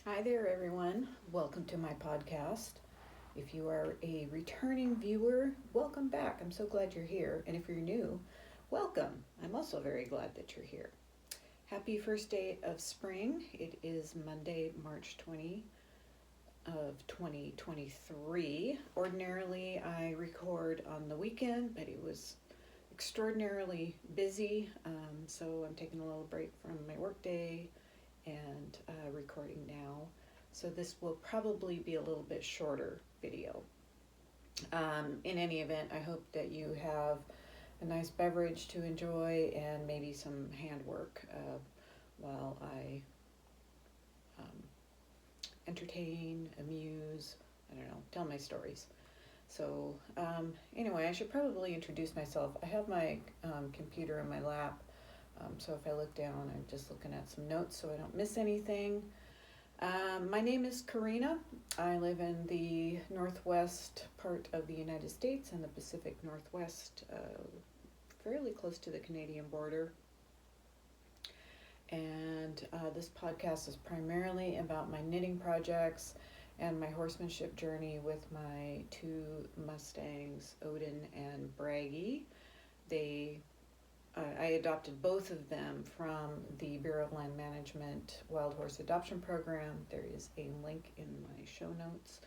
Hi there, everyone. Welcome to my podcast. If you are a returning viewer, welcome back. I'm so glad you're here. And if you're new, welcome. I'm also very glad that you're here. Happy first day of spring. It is Monday, March 20 of 2023. Ordinarily, I record on the weekend, but it was extraordinarily busy, so I'm taking a little break from my workday and recording now. So this will probably be a little bit shorter video. In any event, I hope that you have a nice beverage to enjoy and maybe some handwork while I entertain, amuse, I don't know, tell my stories. So anyway, I should probably introduce myself. I have my computer in my lap. So if I look down, I'm just looking at some notes so I don't miss anything. My name is Corrinala. I live in the northwest part of the United States in the Pacific Northwest, fairly close to the Canadian border. And this podcast is primarily about my knitting projects and my horsemanship journey with my two Mustangs, Odin and Bragi. I adopted both of them from the Bureau of Land Management Wild Horse Adoption Program. There is a link in my show notes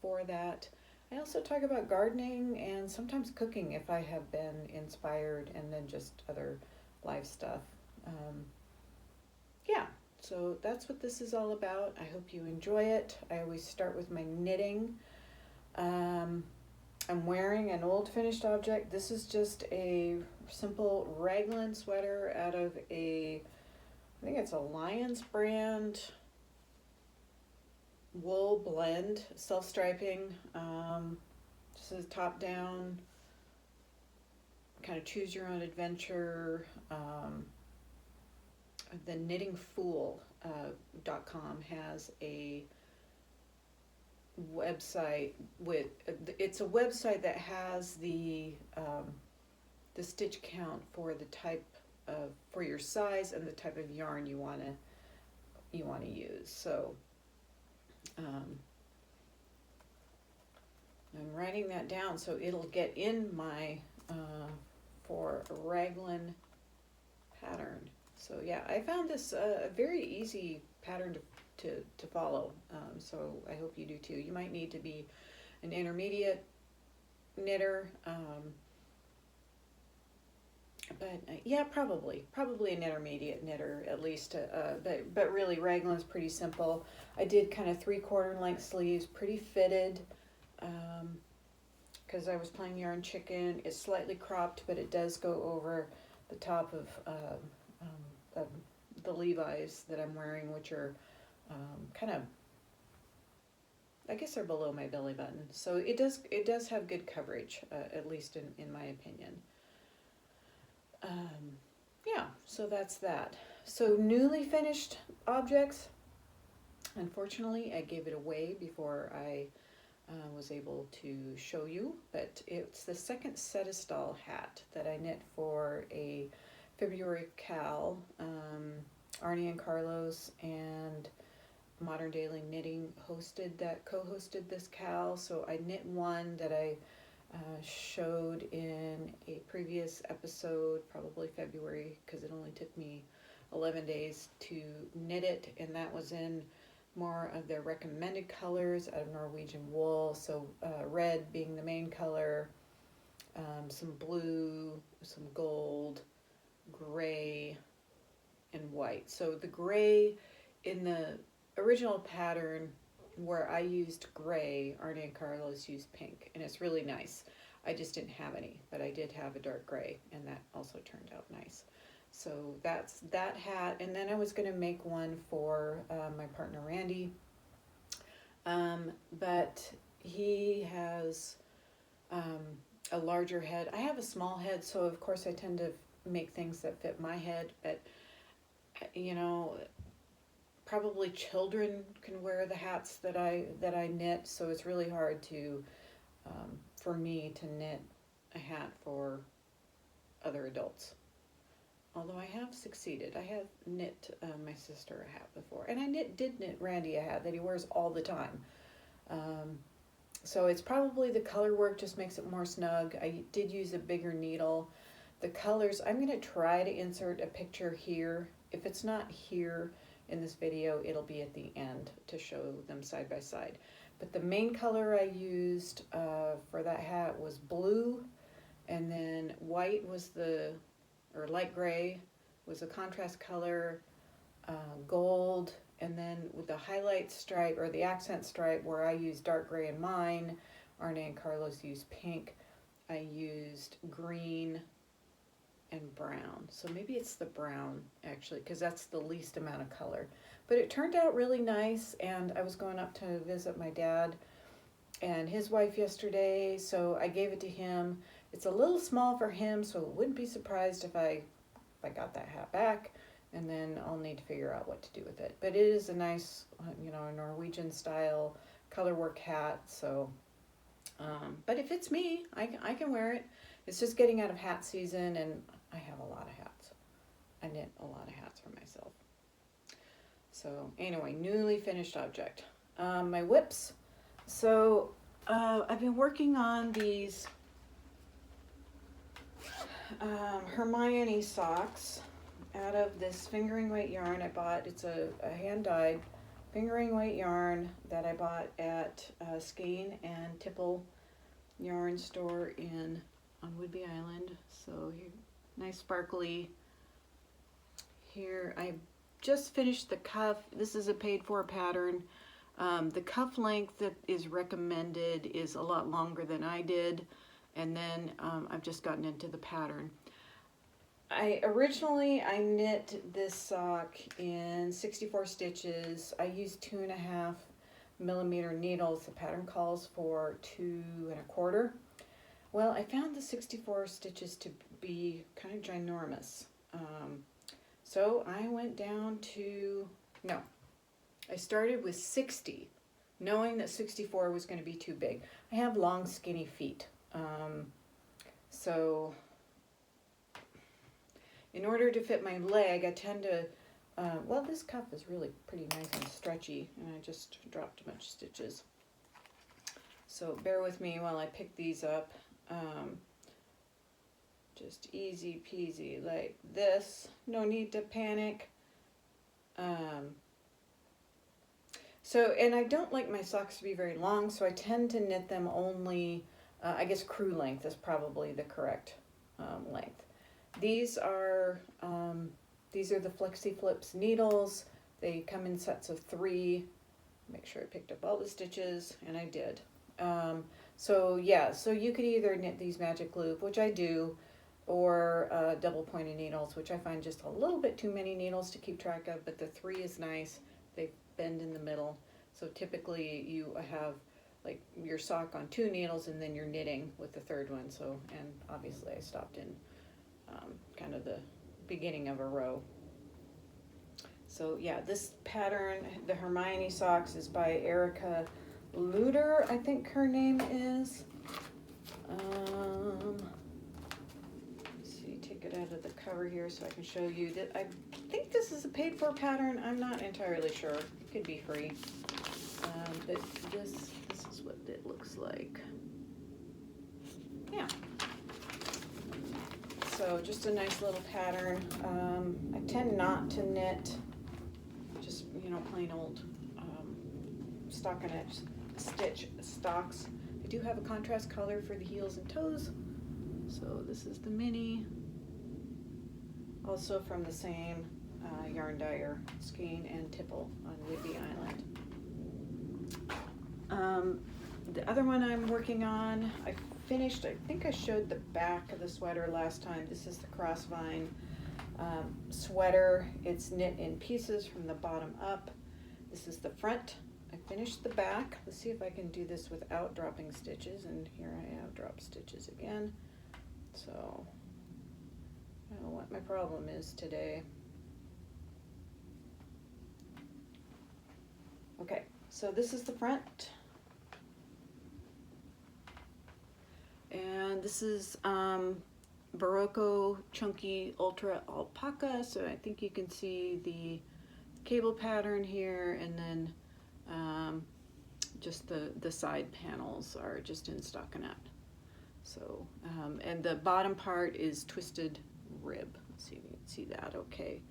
for that. I also talk about gardening and sometimes cooking if I have been inspired, and then just other live stuff. So that's what this is all about. I hope you enjoy it. I always start with my knitting. I'm wearing an old finished object. This is just a simple raglan sweater out of I think it's a Lions brand wool blend, self-striping. This is top down, kind of choose your own adventure. The knittingfool.com has a website it's a website that has the stitch count for the type of, for your size and the type of yarn you want to use. So I'm writing that down so it'll get in my for a raglan pattern. So yeah, I found this a very easy pattern to follow. So I hope you do too. You might need to be an intermediate knitter, but yeah, probably an intermediate knitter at least. But really, raglan's pretty simple. I did kind of 3/4 length sleeves, pretty fitted, because I was playing yarn chicken. It's slightly cropped, but it does go over the top of the Levi's that I'm wearing, which are kind of, I guess they're below my belly button. So it does have good coverage, at least in my opinion. So that's that. So newly finished objects, unfortunately, I gave it away before I was able to show you, but it's the second Setesdal hat that I knit for a February Cal. Arne Carlos and Modern Daily Knitting co-hosted this Cal. So I knit one that I showed in a previous episode, probably February, because it only took me 11 days to knit it, and that was in more of their recommended colors out of Norwegian wool. So red being the main color, some blue, some gold, gray, and white. So the gray in the original pattern where I used gray, Arne Carlos used pink, and it's really nice. I just didn't have any, but I did have a dark gray, and that also turned out nice. So that's that hat. And then I was going to make one for my partner Randy, but he has a larger head. I have a small head, so of course I tend to make things that fit my head, but you know, probably children can wear the hats that I knit, so it's really hard to for me to knit a hat for other adults. although I have succeeded. I have knit my sister a hat before, and I did knit Randy a hat that he wears all the time. So it's probably the color work just makes it more snug. I did use a bigger needle. The colors, I'm going to try to insert a picture here. If it's not here in this video, it'll be at the end to show them side by side. But the main color I used for that hat was blue, and then white was or light gray was a contrast color, gold, and then with the highlight stripe or the accent stripe where I used dark gray in mine, Arne and Carlos used pink, I used green and brown. So maybe it's the brown actually, because that's the least amount of color. But it turned out really nice, and I was going up to visit my dad and his wife yesterday, so I gave it to him. It's a little small for him, so I wouldn't be surprised if I got that hat back, and then I'll need to figure out what to do with it. But it is a nice, you know, Norwegian style color work hat, so, but if it's me, I can wear it. It's just getting out of hat season, and I have a lot of hats. I knit a lot of hats for myself. So anyway, newly finished object. My whips. So I've been working on these Hermione socks out of this fingering weight yarn I bought. It's a hand-dyed fingering weight yarn that I bought at Skein and Tipple yarn store on Whidbey Island. So here, nice sparkly. Here I just finished the cuff. This is a paid for pattern. The cuff length that is recommended is a lot longer than I did, and then I've just gotten into the pattern. Originally I knit this sock in 64 stitches. I used 2.5 millimeter needles. The pattern calls for 2 1/4. Well, I found the 64 stitches to be kind of ginormous. So I went down to, no, I started with 60, knowing that 64 was going to be too big. I have long, skinny feet. So in order to fit my leg, I tend to, well, this cuff is really pretty nice and stretchy, and I just dropped a bunch of stitches. So bear with me while I pick these up. Just easy peasy like this. No need to panic. So, and I don't like my socks to be very long, so I tend to knit them only, I guess crew length is probably the correct length. These are the Flexi Flips needles. They come in sets of 3. Make sure I picked up all the stitches, and I did. So yeah, so you could either knit these magic loop, which I do, or double pointed needles, which I find just a little bit too many needles to keep track of, but the 3 is nice. They bend in the middle. So typically you have like your sock on 2 needles, and then you're knitting with the 3rd one. So, and obviously I stopped in kind of the beginning of a row. So yeah, this pattern, the Hermione socks, is by Erica Leuder, I think her name is. Take it out of the cover here so I can show you that I think this is a paid for pattern. I'm not entirely sure. It could be free. But this is what it looks like. Yeah. So just a nice little pattern. I tend not to knit just, you know, plain old stockinette stitch stocks. I do have a contrast color for the heels and toes. So this is the mini. Also from the same yarn dyer, Skein and Tipple on Whidbey Island. The other one I'm working on, I finished, I think I showed the back of the sweater last time. This is the Crossvine sweater. It's knit in pieces from the bottom up. This is the front. I finished the back. Let's see if I can do this without dropping stitches, and here I have dropped stitches again. So I don't know what my problem is today. Okay, so this is the front. And this is Berroco Chunky Ultra Alpaca, so I think you can see the cable pattern here, and then just the side panels are just in stockinette. So, and the bottom part is twisted rib. Let's see if you can see that okay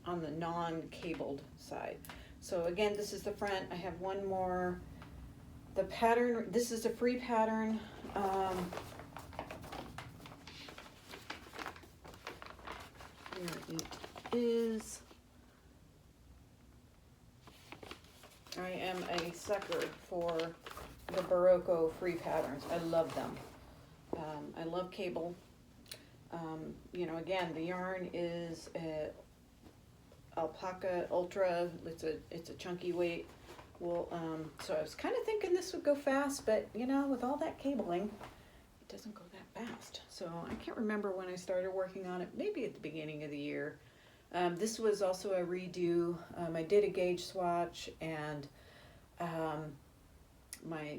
on the non-cabled side. So again, this is the front. I have one more. The pattern, this is a free pattern. Here it is. I am a sucker for the Berroco free patterns. I love them. I love cable. You know, again, the yarn is a alpaca ultra. It's a chunky weight wool. So I was kind of thinking this would go fast, but you know, with all that cabling, it doesn't go that fast. So I can't remember when I started working on it. Maybe at the beginning of the year. This was also a redo. I did a gauge swatch, and my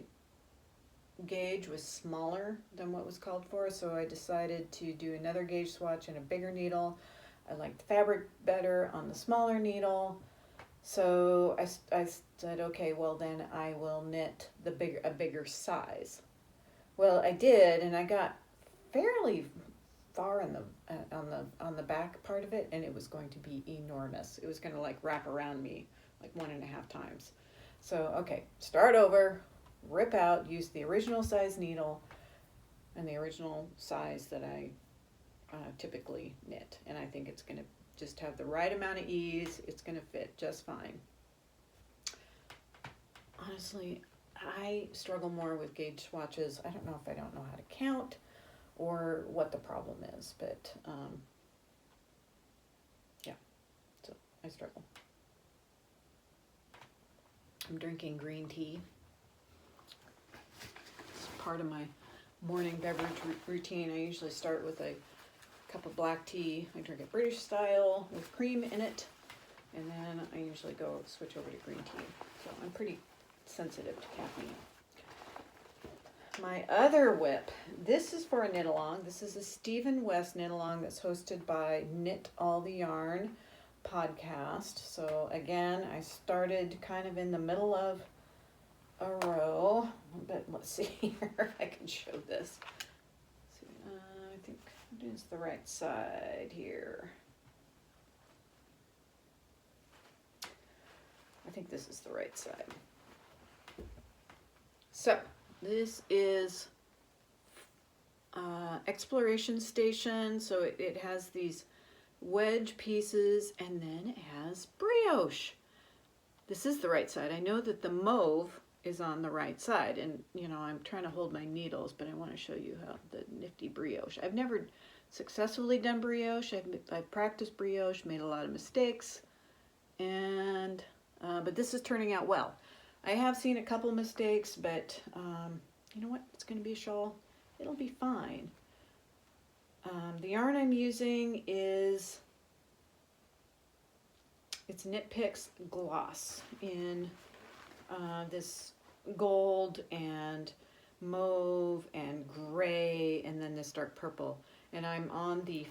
gauge was smaller than what was called for, so I decided to do another gauge swatch and a bigger needle. I liked the fabric better on the smaller needle, so I said, okay, well then I will knit a bigger size. Well, I did, and I got fairly far in on the back part of it, and it was going to be enormous. It was going to like wrap around me like 1.5 times. So okay, start over, rip out, use the original size needle and the original size that I typically knit, and I think it's going to just have the right amount of ease. It's going to fit just fine. Honestly, I struggle more with gauge swatches. I don't know if I don't know how to count or what the problem is, but yeah, so I struggle. I'm drinking green tea. It's part of my morning beverage routine. I usually start with a cup of black tea. I drink it British style with cream in it, and then I usually switch over to green tea. So I'm pretty sensitive to caffeine. My other whip, this is for a knit along. This is a Stephen West knit along that's hosted by Knit All the Yarn podcast. So again, I started kind of in the middle of a row, but let's see here if I can show this. Let's see, I think it is the right side here. I think this is the right side. So this is exploration station. So it has these wedge pieces, and then it has brioche. This is the right side. I know that the mauve is on the right side, and you know, I'm trying to hold my needles, but I want to show you how the nifty brioche. I've never successfully done brioche. I've practiced brioche, made a lot of mistakes, and but this is turning out well. I have seen a couple mistakes, but you know what? It's going to be a shawl. It'll be fine. The yarn I'm using is, it's Knit Picks Gloss in this gold and mauve and gray, and then this dark purple. And I'm on the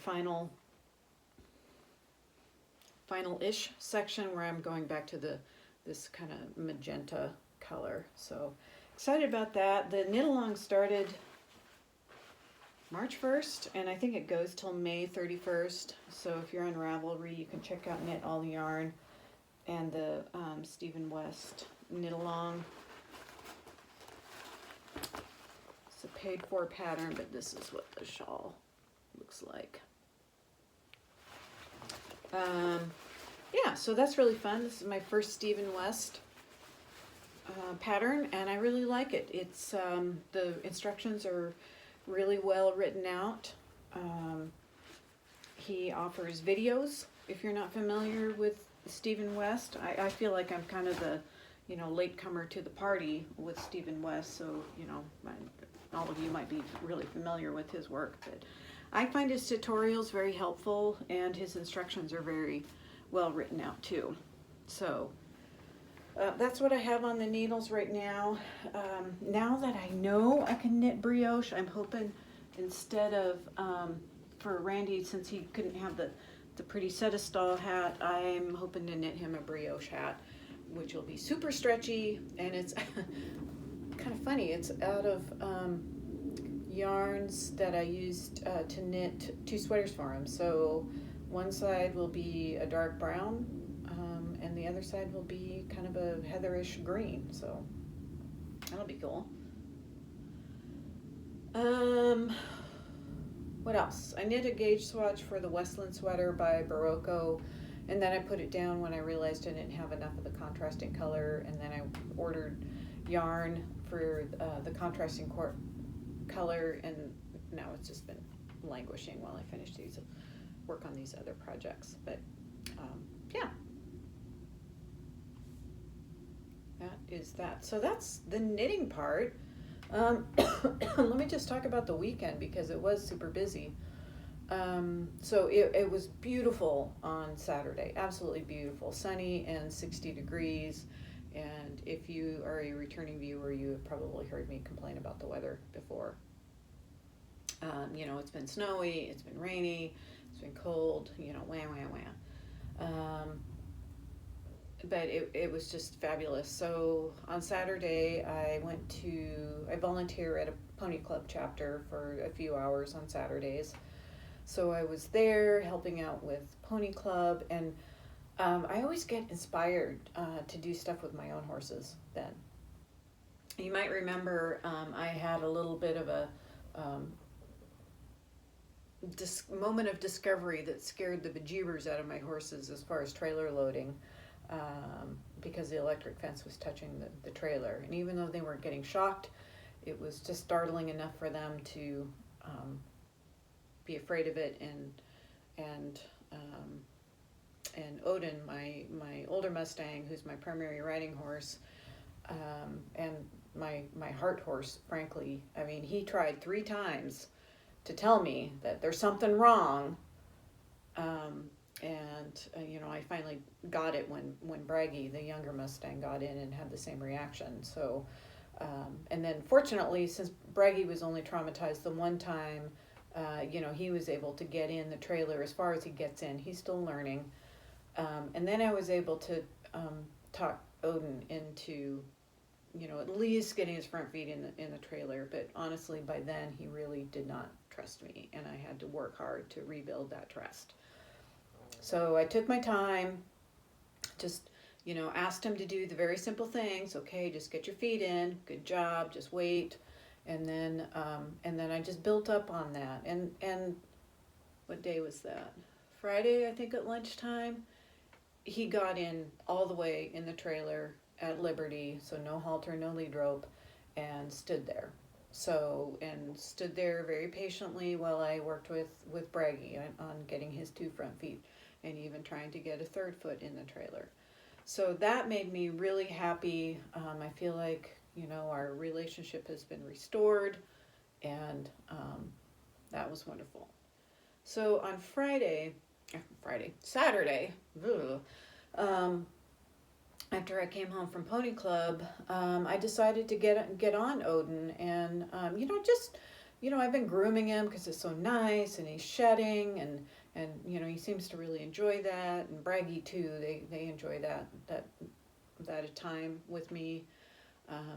final-ish section where I'm going back to this kind of magenta color. So excited about that. The knit along started March 1st, and I think it goes till May 31st. So if you're on Ravelry, you can check out Knit All the Yarn and the Stephen West knit along. It's a paid for pattern, but this is what the shawl looks like. Yeah, so that's really fun. This is my first Stephen West pattern, and I really like it. It's the instructions are really well written out. He offers videos. If you're not familiar with Stephen West, I feel like I'm kind of the, you know, latecomer to the party with Stephen West, so you know, all of you might be really familiar with his work, but I find his tutorials very helpful, and his instructions are very well written out too. So that's what I have on the needles right now. Now that I know I can knit brioche, I'm hoping instead of, for Randy, since he couldn't have the pretty Setesdal hat, I'm hoping to knit him a brioche hat, which will be super stretchy, and it's kind of funny. It's out of yarns that I used to knit 2 sweaters for him. So one side will be a dark brown, and the other side will be kind of a heatherish green. So that'll be cool. What else? I knit a gauge swatch for the Westland sweater by Berroco, and then I put it down when I realized I didn't have enough of the contrasting color, and then I ordered yarn for the contrasting color, and now it's just been languishing while I finish these, work on these other projects. But yeah, that is that. So that's the knitting part. Let me just talk about the weekend because it was super busy. So it was beautiful on Saturday, absolutely beautiful, sunny and 60 degrees. And if you are a returning viewer, you have probably heard me complain about the weather before. You know, it's been snowy, it's been rainy, it's been cold, you know, wah, wah, wah. But it was just fabulous. So on Saturday, I volunteer at a pony club chapter for a few hours on Saturdays. So I was there helping out with pony club, and I always get inspired to do stuff with my own horses then. You might remember I had a little bit of a moment of discovery that scared the bejeebers out of my horses as far as trailer loading. Because the electric fence was touching the trailer. And even though they weren't getting shocked, it was just startling enough for them to be afraid of it. And Odin, my older Mustang, who's my primary riding horse, and my heart horse, frankly, I mean, he tried 3 times to tell me that there's something wrong. You know, I finally got it when Bragi, the younger Mustang, got in and had the same reaction. So, and then fortunately, since Bragi was only traumatized the one time, you know, he was able to get in the trailer as far as he gets in. He's still learning. And then I was able to talk Odin into, you know, at least getting his front feet in the trailer. But honestly, by then, he really did not trust me, and I had to work hard to rebuild that trust. So I took my time, just, you know, asked him to do the very simple things. Okay, just get your feet in. Good job. Just wait. And then I just built up on that. And what day was that? Friday, I think, at lunchtime. He got in all the way in the trailer at liberty, so no halter, no lead rope, and stood there. Stood there very patiently while I worked with Bragi on getting his 2 front feet, and even trying to get a 3rd foot in the trailer. So that made me really happy. I feel like, you know, our relationship has been restored, and that was wonderful. So on Saturday, after I came home from Pony Club, I decided to get on Odin, and you know, I've been grooming him because it's so nice, and he's shedding, and you know, he seems to really enjoy that, and Bragi too. They enjoy that time with me.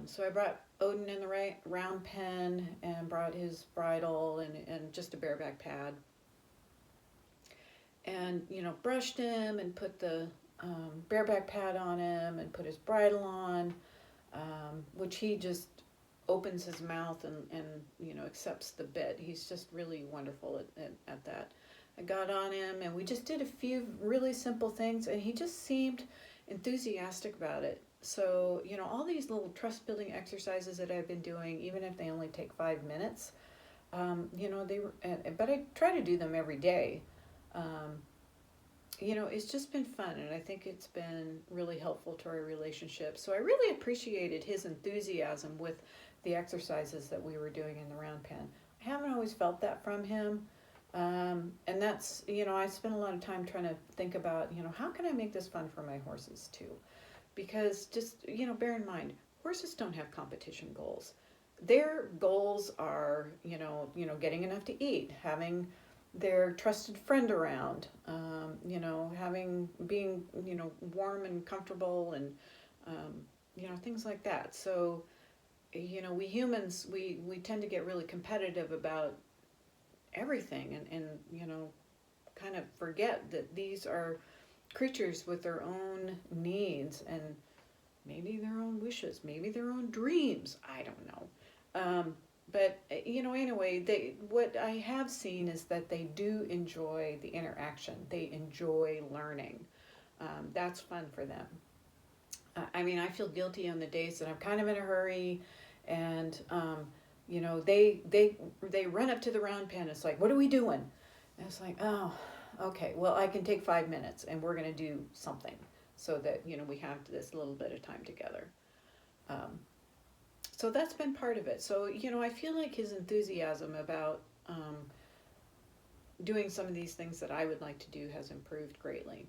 So I brought Odin in the round pen, and brought his bridle and just a bareback pad, and you know, brushed him and put the bareback pad on him and put his bridle on, which he just opens his mouth and you know, accepts the bit. He's just really wonderful at that. I got on him, and we just did a few really simple things, and he just seemed enthusiastic about it. So, you know, all these little trust building exercises that I've been doing, even if they only take 5 minutes, you know, but I try to do them every day. You know, it's just been fun, and I think it's been really helpful to our relationship. So I really appreciated his enthusiasm with the exercises that we were doing in the round pen. I haven't always felt that from him. And that's, you know, I spent a lot of time trying to think about, you know, how can I make this fun for my horses too? Because just, you know, bear in mind, horses don't have competition goals. their goals are, getting enough to eat, having their trusted friend around, being, warm and comfortable, and, things like that. So, we humans, we tend to get really competitive about everything, and kind of forget that these are creatures with their own needs and maybe their own wishes, maybe their own dreams. I don't know. But anyway, what I have seen is that they do enjoy the interaction. They enjoy learning. That's fun for them. I feel guilty on the days that I'm kind of in a hurry, and they run up to the round pen. It's like, what are we doing? And it's like, oh, okay. Well, I can take 5 minutes, and we're going to do something so that we have this little bit of time together. So that's been part of it. So I feel like his enthusiasm about doing some of these things that I would like to do has improved greatly.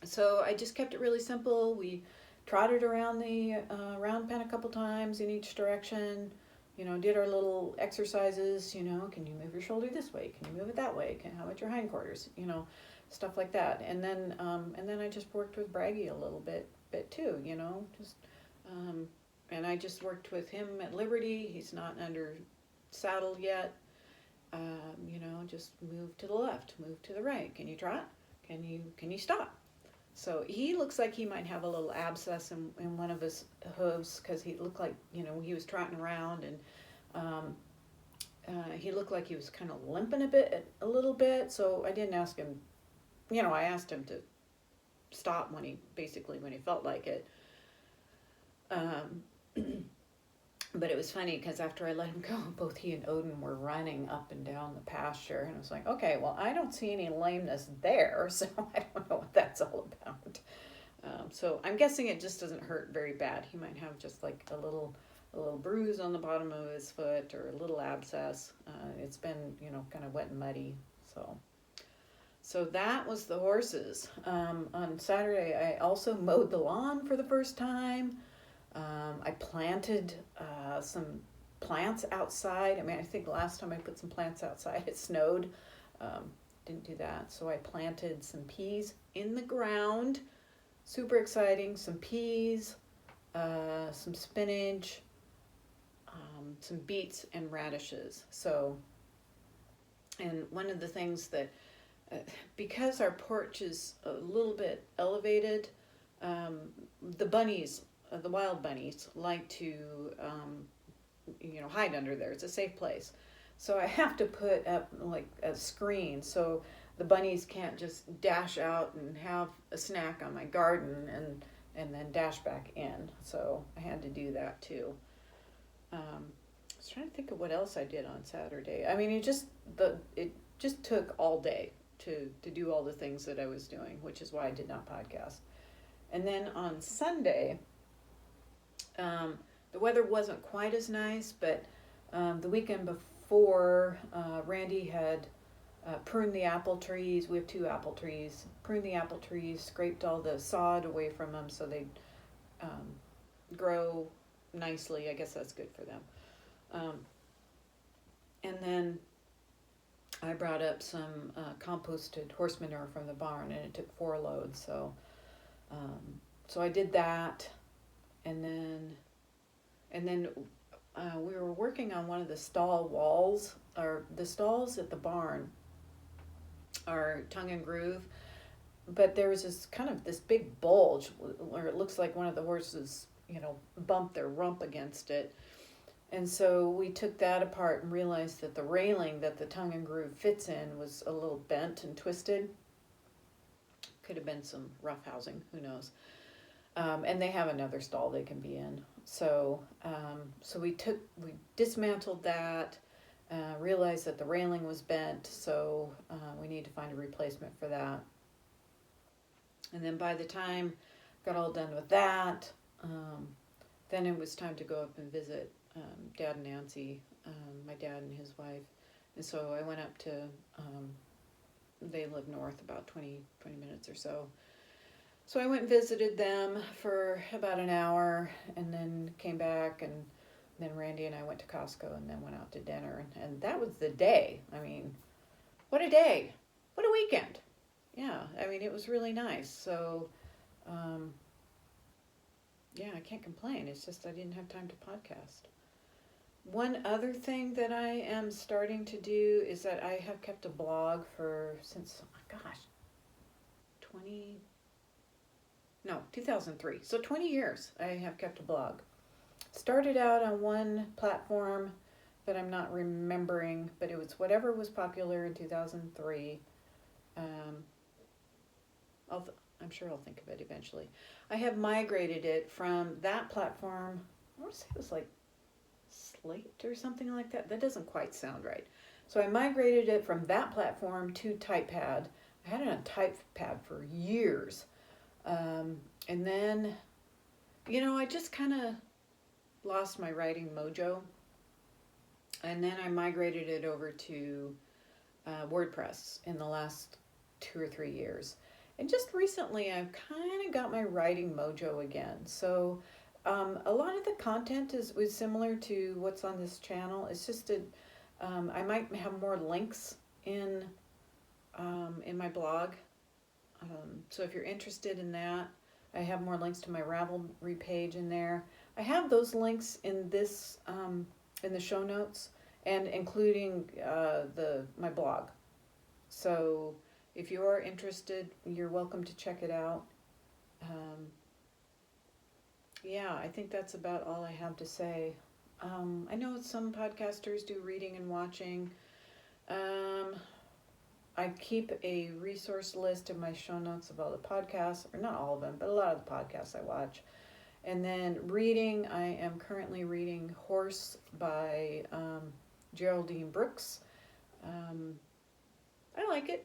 So I just kept it really simple. We trotted around the round pen a couple times in each direction, did our little exercises, can you move your shoulder this way? Can you move it that way? How about your hindquarters? Stuff like that. And then I just worked with Bragi a little bit too, and I just worked with him at Liberty. He's not under saddle yet. Just move to the left, move to the right. Can you trot? Can you stop? So he looks like he might have a little abscess in one of his hooves, because he looked like, he was trotting around, and he looked like he was kind of limping a little bit. So I didn't ask him, I asked him to stop when he felt like it. But it was funny because after I let him go, both he and Odin were running up and down the pasture, and I was like, okay, well, I don't see any lameness there, so I don't know what that's all about. So I'm guessing it just doesn't hurt very bad. He might have just like a little bruise on the bottom of his foot, or a little abscess. It's been, kind of wet and muddy. So that was the horses. On Saturday, I also mowed the lawn for the first time. I planted some plants outside. I think the last time I put some plants outside, it snowed. Didn't do that. So I planted some peas in the ground. Super exciting. Some peas, some spinach, some beets and radishes. So, and one of the things that, because our porch is a little bit elevated, the bunnies, the wild bunnies, like to hide under there. It's a safe place. So I have to put up like a screen so the bunnies can't just dash out and have a snack on my garden and then dash back in. So I had to do that too. I was trying to think of what else I did on Saturday. It just took all day to do all the things that I was doing, which is why I did not podcast. And then on Sunday, the weather wasn't quite as nice, but the weekend before, Randy had pruned the apple trees. We have 2 apple trees. Pruned the apple trees, scraped all the sod away from them so they'd grow nicely. I guess that's good for them. And then I brought up some composted horse manure from the barn, and it took 4 loads. So I did that. And then we were working on one of the stall walls, or the stalls at the barn are tongue and groove, but there was this big bulge where it looks like one of the horses, bumped their rump against it. And so we took that apart and realized that the railing that the tongue and groove fits in was a little bent and twisted. Could have been some rough housing, who knows. And they have another stall they can be in. So we dismantled that, realized that the railing was bent, so we need to find a replacement for that. And then by the time I got all done with that, then it was time to go up and visit Dad and Nancy, my dad and his wife. And so I went up to, they live north about 20 minutes or so. So I went and visited them for about an hour, and then came back and then Randy and I went to Costco and then went out to dinner. And that was the day. I mean, what a day. What a weekend. Yeah, I mean, it was really nice. So, yeah, I can't complain. It's just I didn't have time to podcast. One other thing that I am starting to do is that I have kept a blog since, oh my gosh, 2003. So 20 years I have kept a blog. Started out on one platform that I'm not remembering, but it was whatever was popular in 2003. I'm sure I'll think of it eventually. I have migrated it from that platform. I want to say it was like Slate or something like that. That doesn't quite sound right. So I migrated it from that platform to TypePad. I had it on TypePad for years. And then, I just kind of lost my writing mojo. And then I migrated it over to WordPress in the last 2 or 3 years. And just recently, I've kind of got my writing mojo again. So a lot of the content is similar to what's on this channel. It's just I might have more links in my blog. So if you're interested in that, I have more links to my Ravelry page in there. I have those links in this in the show notes and including my blog. So if you are interested, you're welcome to check it out. Yeah, I think that's about all I have to say. I know some podcasters do reading and watching. I keep a resource list in my show notes of all the podcasts, or not all of them, but a lot of the podcasts I watch. And then reading, I am currently reading Horse by Geraldine Brooks. I like it.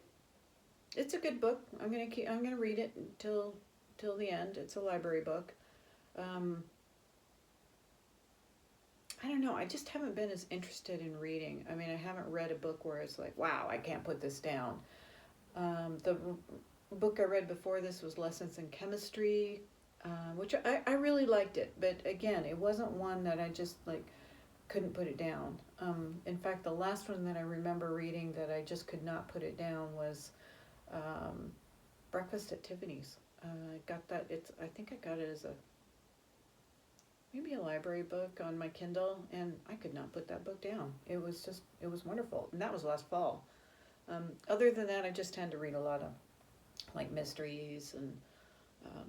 It's a good book. I'm gonna read it till the end. It's a library book. I don't know. I just haven't been as interested in reading. I mean, I haven't read a book where it's like, wow, I can't put this down. The book I read before this was Lessons in Chemistry, which I really liked it. But again, it wasn't one that I just couldn't put it down. In fact, the last one that I remember reading that I just could not put it down was Breakfast at Tiffany's. I got that. I think I got it as maybe a library book on my Kindle, and I could not put that book down. It was wonderful, and that was last fall. Other than that, I just tend to read a lot of mysteries and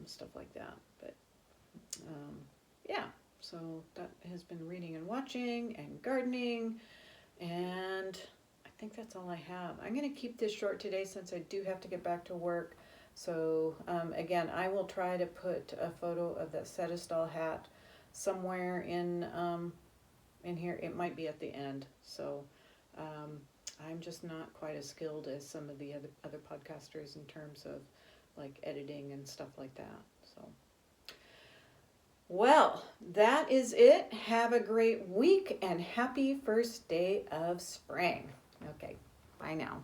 stuff like that. But yeah, so that has been reading and watching and gardening, and I think that's all I have. I'm going to keep this short today since I do have to get back to work. So again, I will try to put a photo of that Setesdal hat somewhere in here. It might be at the end. So I'm just not quite as skilled as some of the other podcasters in terms of editing and stuff like that. So well, that is it. Have a great week and happy first day of spring. Okay, bye now.